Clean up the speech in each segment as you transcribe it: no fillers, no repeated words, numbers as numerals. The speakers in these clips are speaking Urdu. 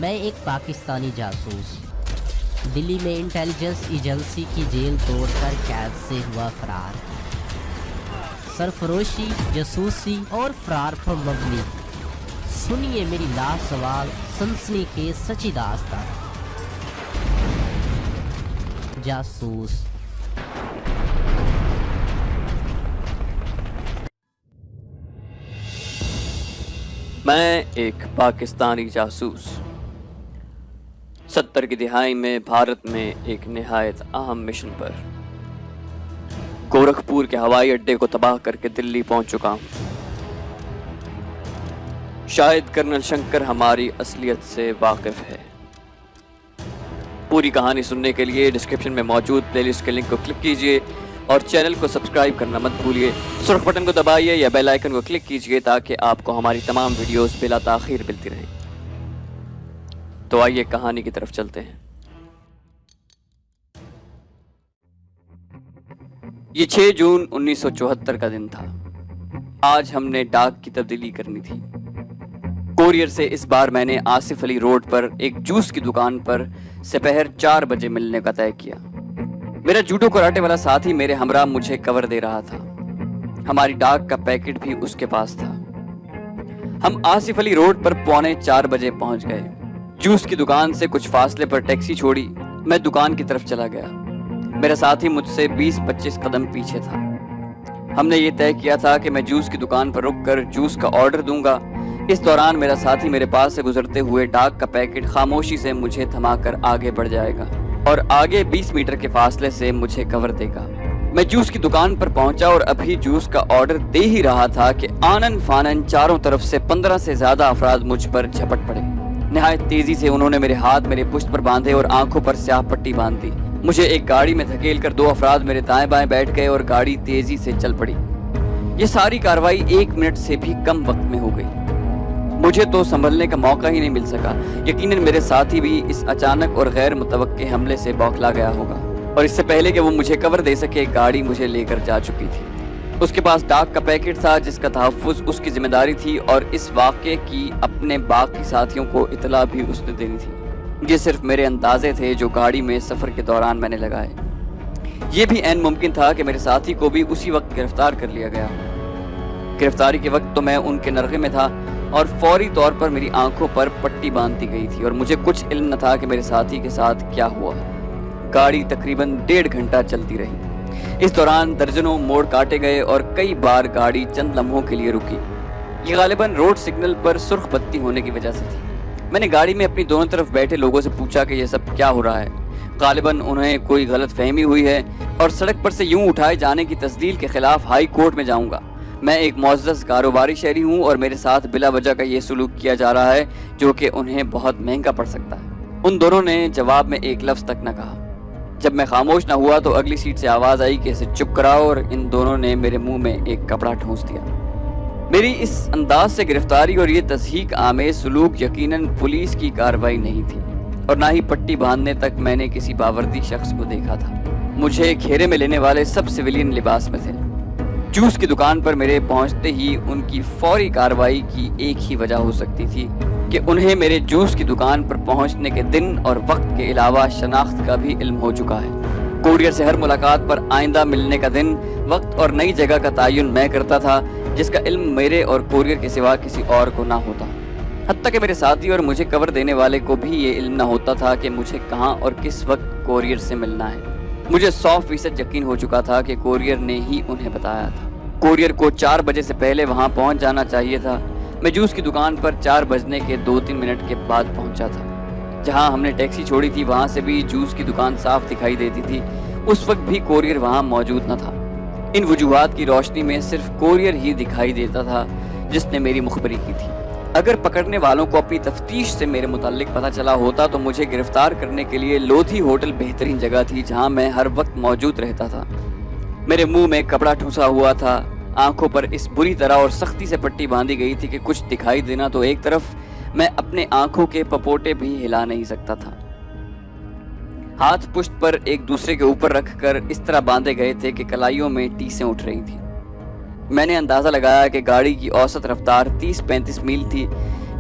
میں ایک پاکستانی جاسوس دلی میں انٹیلیجنس ایجنسی کی جیل توڑ کر قید سے ہوا فرار۔ سرفروشی، جاسوسی اور فرار پر مبنی سنیے میری لاسوال سنسنی خیز سچی داستان۔ جاسوس۔ میں ایک پاکستانی جاسوس 70 کی دہائی میں بھارت میں ایک نہایت اہم مشن پر گورکھپور کے ہوائی اڈے کو تباہ کر کے دلی پہنچ چکا ہوں۔ شاید کرنل شنکر ہماری اصلیت سے واقف ہے۔ پوری کہانی سننے کے لیے ڈسکرپشن میں موجود پلے لسٹ کے لنک کو کلک کیجئے اور چینل کو سبسکرائب کرنا مت بھولیے۔ سرخ بٹن کو دبائیے یا بیل آئیکن کو کلک کیجئے تاکہ آپ کو ہماری تمام ویڈیوز بلا تاخیر ملتی رہیں۔ تو آئیے کہانی کی طرف چلتے ہیں۔ یہ 6 جون 1974 کا دن تھا۔ آج ہم نے ڈاک کی تبدیلی کرنی تھی۔ کوریئر سے اس بار میں نے آصف علی روڈ پر ایک جوس کی دکان پر سپہر 4 بجے ملنے کا طے کیا۔ میرا جوڈو کراٹے والا ساتھی میرے ہمراہ مجھے کور دے رہا تھا۔ ہماری ڈاک کا پیکٹ بھی اس کے پاس تھا۔ ہم آصف علی روڈ پر 3:45 بجے پہنچ گئے۔ جوس کی دکان سے کچھ فاصلے پر ٹیکسی چھوڑی، میں دکان کی طرف چلا گیا۔ میرا ساتھی مجھ سے 20-25 قدم پیچھے تھا۔ ہم نے یہ طے کیا تھا کہ میں جوس کی دکان پر رک کر جوس کا آرڈر دوں گا۔ اس دوران میرا ساتھی میرے پاس سے گزرتے ہوئے ڈاک کا پیکٹ خاموشی سے مجھے تھما کر آگے بڑھ جائے گا اور آگے 20 میٹر کے فاصلے سے مجھے کور دے گا۔ میں جوس کی دکان پر پہنچا اور ابھی جوس کا آرڈر دے ہی رہا تھا کہ آنن فانن چاروں طرف سے 15 سے زیادہ افراد مجھ پر جھپٹ پڑے۔ نہایت تیزی سے انہوں نے میرے ہاتھ میرے پشت پر باندھے اور آنکھوں پر سیاہ پٹی باندھ دی۔ مجھے ایک گاڑی میں دھکیل کر 2 افراد میرے دائیں بائیں بیٹھ گئے اور گاڑی تیزی سے چل پڑی۔ یہ ساری کارروائی 1 منٹ سے بھی کم وقت میں ہو گئی۔ مجھے تو سنبھلنے کا موقع ہی نہیں مل سکا۔ یقیناً میرے ساتھی بھی اس اچانک اور غیر متوقع حملے سے بوکھلا گیا ہوگا اور اس سے پہلے کہ وہ مجھے کور دے سکے گاڑی مجھے لے کر جا چکی تھی۔ اس کے پاس ڈاک کا پیکٹ تھا جس کا تحفظ اس کی ذمہ داری تھی اور اس واقعے کی اپنے باقی ساتھیوں کو اطلاع بھی اس نے دینی تھی۔ یہ صرف میرے اندازے تھے جو گاڑی میں سفر کے دوران میں نے لگائے۔ یہ بھی عین ممکن تھا کہ میرے ساتھی کو بھی اسی وقت گرفتار کر لیا گیا۔ گرفتاری کے وقت تو میں ان کے نرغے میں تھا اور فوری طور پر میری آنکھوں پر پٹی باندھ دی گئی تھی اور مجھے کچھ علم نہ تھا کہ میرے ساتھی کے ساتھ کیا ہوا۔ گاڑی تقریباً 1.5 گھنٹہ چلتی رہی۔ اس دوران درجنوں موڑ کاٹے گئے اور کئی بار گاڑی چند لمحوں کے لیے رکی۔ یہ غالباً روڈ سگنل پر سرخ بتی ہونے کی وجہ سے تھی۔ میں نے گاڑی میں اپنی دونوں طرف بیٹھے لوگوں سے پوچھا کہ یہ سب کیا ہو رہا ہے۔ غالباً انہیں کوئی غلط فہمی ہوئی ہے اور سڑک پر سے یوں اٹھائے جانے کی تسدیل کے خلاف ہائی کورٹ میں جاؤں گا۔ میں ایک معزز کاروباری شہری ہوں اور میرے ساتھ بلا وجہ کا یہ سلوک کیا جا رہا ہے جو کہ انہیں بہت مہنگا پڑ سکتا ہے۔ ان دونوں نے جواب میں ایک لفظ تک نہ کہا۔ جب میں خاموش نہ ہوا تو اگلی سیٹ سے آواز آئی کہ اسے چپ کراؤ اور ان دونوں نے میرے منہ میں ایک کپڑا ٹھونس دیا۔ میری اس انداز سے گرفتاری اور یہ تضحیک آمیز سلوک یقیناً پولیس کی کارروائی نہیں تھی اور نہ ہی پٹی باندھنے تک میں نے کسی باوردی شخص کو دیکھا تھا۔ مجھے گھیرے میں لینے والے سب سویلین لباس میں تھے۔ جوس کی دکان پر میرے پہنچتے ہی ان کی فوری کارروائی کی ایک ہی وجہ ہو سکتی تھی کہ انہیں میرے جوس کی دکان پر پہنچنے کے دن اور وقت کے علاوہ شناخت کا بھی علم ہو چکا ہے۔ کوریئر سے ہر ملاقات پر آئندہ ملنے کا دن، وقت اور نئی جگہ کا تعین میں کرتا تھا جس کا علم میرے اور کوریئر کے سوا کسی اور کو نہ ہوتا۔ حتیٰ کہ میرے ساتھی اور مجھے کور دینے والے کو بھی یہ علم نہ ہوتا تھا کہ مجھے کہاں اور کس وقت کوریئر سے ملنا ہے۔ مجھے 100% یقین ہو چکا تھا کہ کوریئر نے ہی انہیں بتایا تھا۔ کوریئر کو 4 بجے سے پہلے وہاں پہنچ جانا چاہیے تھا۔ میں جوس کی دکان پر 4 بجنے کے 2-3 منٹ کے بعد پہنچا تھا۔ جہاں ہم نے ٹیکسی چھوڑی تھی وہاں سے بھی جوس کی دکان صاف دکھائی دیتی تھی۔ اس وقت بھی کوریئر وہاں موجود نہ تھا۔ ان وجوہات کی روشنی میں صرف کوریئر ہی دکھائی دیتا تھا جس نے میری مخبری کی تھی۔ اگر پکڑنے والوں کو اپنی تفتیش سے میرے متعلق پتہ چلا ہوتا تو مجھے گرفتار کرنے کے لیے لودھی ہوٹل بہترین جگہ تھی جہاں میں ہر وقت موجود رہتا تھا۔ میرے منہ میں کپڑا ٹھونسا ہوا تھا، آنکھوں پر اس بری طرح اور سختی سے پٹی باندھی گئی تھی کہ کچھ دکھائی دینا تو ایک طرف، میں اپنے آنکھوں کے پپوٹے بھی ہلا نہیں سکتا تھا۔ ہاتھ پشت پر ایک دوسرے کے اوپر رکھ کر اس طرح باندھے گئے تھے کہ کلائیوں میں ٹیسیں اٹھ رہی تھیں۔ میں نے اندازہ لگایا کہ گاڑی کی اوسط رفتار 30-35 میل تھی۔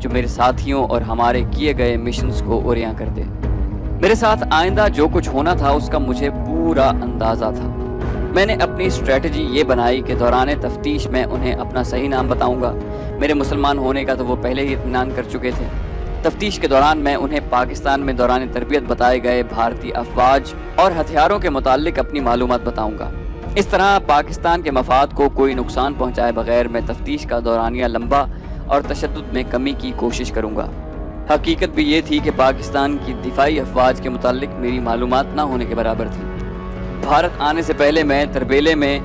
جو میرے ساتھیوں اور ہمارے کیے گئے مشنز کو اوریاں کر دے۔ میرے ساتھ آئندہ جو کچھ ہونا تھا اس کا مجھے پورا اندازہ تھا۔ میں نے اپنی اسٹریٹجی یہ بنائی کہ دوران تفتیش میں انہیں اپنا صحیح نام بتاؤں گا۔ میرے مسلمان ہونے کا تو وہ پہلے ہی اطمینان کر چکے تھے۔ تفتیش کے دوران میں انہیں پاکستان میں دوران تربیت بتائے گئے بھارتی افواج اور ہتھیاروں کے متعلق اپنی معلومات بتاؤں گا۔ اس طرح پاکستان کے مفاد کو کوئی نقصان پہنچائے بغیر میں تفتیش کا دورانیہ لمبا اور تشدد میں کمی کی کوشش کروں گا۔ حقیقت بھی یہ تھی کہ پاکستان کی دفاعی افواج کے متعلق میری معلومات نہ ہونے کے برابر تھی۔ بھارت آنے سے پہلے میں تربیلے میں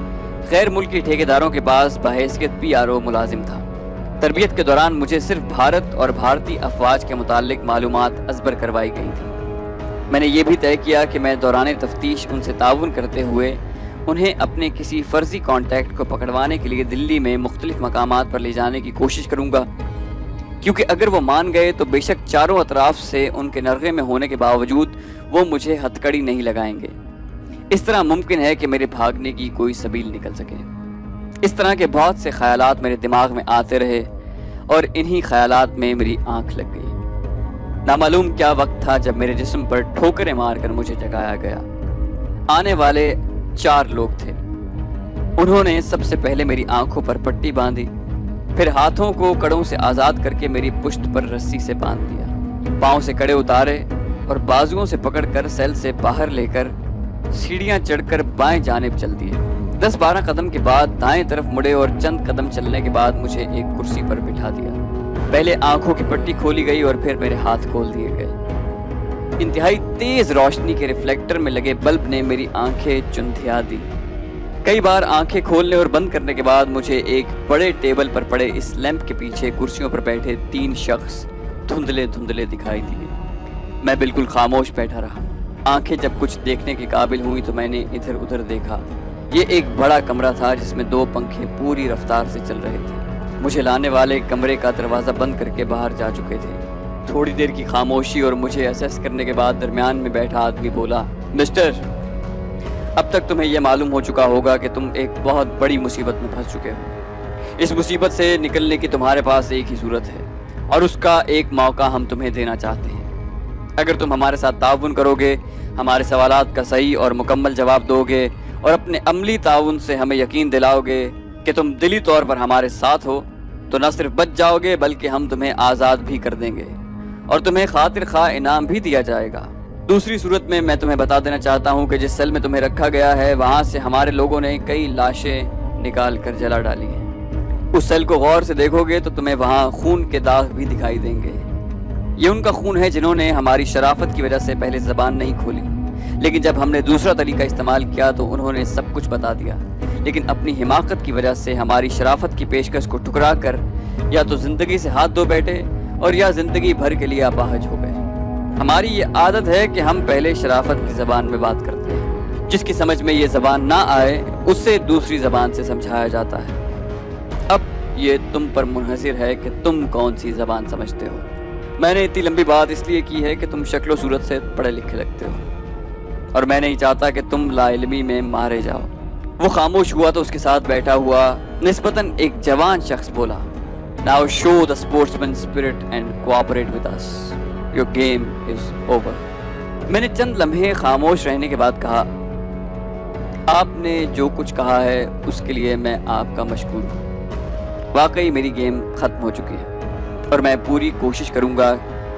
غیر ملکی ٹھیکیداروں کے پاس بحیثیت PRO ملازم تھا۔ تربیت کے دوران مجھے صرف بھارت اور بھارتی افواج کے متعلق معلومات ازبر کروائی گئی تھی۔ میں نے یہ بھی طے کیا کہ میں دوران تفتیش ان سے تعاون کرتے ہوئے انہیں اپنے کسی فرضی کانٹیکٹ کو پکڑوانے کے لیے دلی میں مختلف مقامات پر لے جانے کی کوشش کروں گا، کیونکہ اگر وہ مان گئے تو بے شک چاروں اطراف سے ان کے نرغے میں ہونے کے باوجود وہ مجھے ہتھکڑی نہیں لگائیں گے۔ اس طرح ممکن ہے کہ میرے بھاگنے کی کوئی سبیل نکل سکے۔ اس طرح کے بہت سے خیالات میرے دماغ میں آتے رہے اور انہی خیالات میں میری آنکھ لگ گئی۔ نامعلوم کیا وقت تھا جب میرے جسم پر ٹھوکریں مار کر مجھے جگایا گیا۔ آنے والے 4 لوگ تھے۔ انہوں نے سب سے پہلے میری آنکھوں پر پٹی باندھی، پھر ہاتھوں کو کڑوں سے آزاد کر کے میری پشت پر رسی سے باندھ دیا، پاؤں سے کڑے اتارے اور بازوؤں سے پکڑ کر سیل سے باہر لے کر سیڑھیاں چڑھ کر بائیں جانب چل دیے۔ 10-12 قدم کے بعد دائیں طرف مڑے اور چند قدم چلنے کے بعد مجھے ایک کرسی پر بٹھا دیا۔ پہلے آنکھوں کی پٹی کھولی گئی اور پھر میرے ہاتھ کھول دیے گئے۔ انتہائی تیز روشنی کے ریفلیکٹر میں لگے بلب نے میری آنکھیں چندھیا دی۔ کئی بار آنکھیں کھولنے اور بند کرنے کے بعد مجھے ایک بڑے ٹیبل پر پڑے اس لیمپ کے پیچھے کرسیوں پر بیٹھے 3 شخص دھندلے دھندلے دکھائی دیے۔ میں بالکل خاموش بیٹھا رہا۔ آنکھیں جب کچھ دیکھنے کے قابل ہوئی تو میں نے ادھر ادھر دیکھا۔ یہ ایک بڑا کمرہ تھا جس میں 2 پنکھے پوری رفتار سے چل رہے تھے۔ مجھے لانے والے کمرے کا دروازہ بند کر کے باہر جا چکے تھے۔ تھوڑی دیر کی خاموشی اور مجھے اسیس کرنے کے بعد درمیان میں بیٹھا آدمی بولا، مسٹر، اب تک تمہیں یہ معلوم ہو چکا ہوگا کہ تم ایک بہت بڑی مصیبت میں پھنس چکے ہو۔ اس مصیبت سے نکلنے کی تمہارے پاس ایک ہی صورت ہے اور اس کا ایک موقع ہم تمہیں دینا چاہتے ہیں۔ اگر تم ہمارے ساتھ تعاون کرو گے، ہمارے سوالات کا صحیح اور مکمل جواب دو گے اور اپنے عملی تعاون سے ہمیں یقین دلاؤ گے کہ تم دلی طور پر ہمارے ساتھ ہو، تو نہ صرف بچ جاؤ گے بلکہ ہم تمہیں آزاد بھی کر دیں گے اور تمہیں خاطر خواہ انعام بھی دیا جائے گا۔ دوسری صورت میں تمہیں بتا دینا چاہتا ہوں کہ جس سیل میں تمہیں رکھا گیا ہے وہاں سے ہمارے لوگوں نے کئی لاشیں نکال کر جلا ڈالی ہیں۔ اس سیل کو غور سے دیکھو گے تو تمہیں وہاں خون کے داغ بھی دکھائی دیں گے۔ یہ ان کا خون ہے جنہوں نے ہماری شرافت کی وجہ سے پہلے زبان نہیں کھولی، لیکن جب ہم نے دوسرا طریقہ استعمال کیا تو انہوں نے سب کچھ بتا دیا، لیکن اپنی حماقت کی وجہ سے ہماری شرافت کی پیشکش کو ٹھکرا کر یا تو زندگی سے ہاتھ دھو بیٹھے اور یا زندگی بھر کے لیے اپاہج ہو گئے۔ ہماری یہ عادت ہے کہ ہم پہلے شرافت کی زبان میں بات کرتے ہیں، جس کی سمجھ میں یہ زبان نہ آئے اس سے دوسری زبان سے سمجھایا جاتا ہے۔ اب یہ تم پر منحصر ہے کہ تم کون سی زبان سمجھتے ہو۔ میں نے اتنی لمبی بات اس لیے کی ہے کہ تم شکل و صورت سے پڑھے لکھے لگتے ہو اور میں نہیں چاہتا کہ تم لا علمی میں مارے جاؤ۔ وہ خاموش ہوا تو اس کے ساتھ بیٹھا ہوا نسبتاً ایک جوان شخص بولا، Now show the sportsman spirit and cooperate with us. Your game is over. میں نے چند لمحے خاموش رہنے کے بعد کہا، آپ نے جو کچھ کہا ہے اس کے لیے میں آپ کا مشکور ہوں۔ واقعی میری گیم ختم ہو چکی ہے اور میں پوری کوشش کروں گا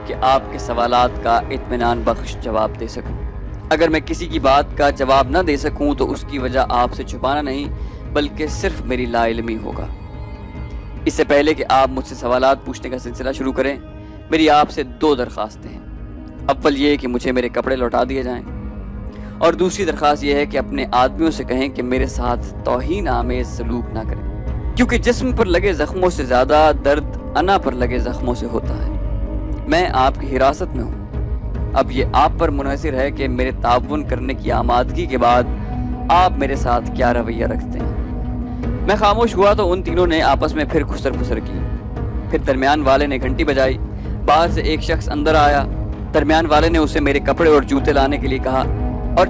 کہ آپ کے سوالات کا اطمینان بخش جواب دے سکوں۔ اگر میں کسی کی بات کا جواب نہ دے سکوں تو اس کی وجہ آپ سے چھپانا نہیں بلکہ صرف میری لا علمی ہوگا۔ اس سے پہلے کہ آپ مجھ سے سوالات پوچھنے کا سلسلہ شروع کریں، میری آپ سے 2 درخواستیں ہیں۔ اول یہ کہ مجھے میرے کپڑے لوٹا دیے جائیں اور دوسری درخواست یہ ہے کہ اپنے آدمیوں سے کہیں کہ میرے ساتھ توہین آمیز سلوک نہ کریں، کیونکہ جسم پر لگے زخموں سے زیادہ درد انا پر لگے زخموں سے ہوتا ہے۔ میں آپ کی حراست میں ہوں۔ اب یہ آپ پر منحصر ہے کہ میرے تعاون کرنے کی آمادگی کے بعد آپ میرے ساتھ کیا رویہ رکھتے ہیں۔ میں خاموش ہوا تو ان تینوں نے آپس میں پھر خسر پھسر کی۔ پھر درمیان والے نے گھنٹی بجائی، باہر سے ایک شخص اندر آیا۔ درمیان والے نے اسے میرے کپڑے اور جوتے لانے کے لیے کہا اور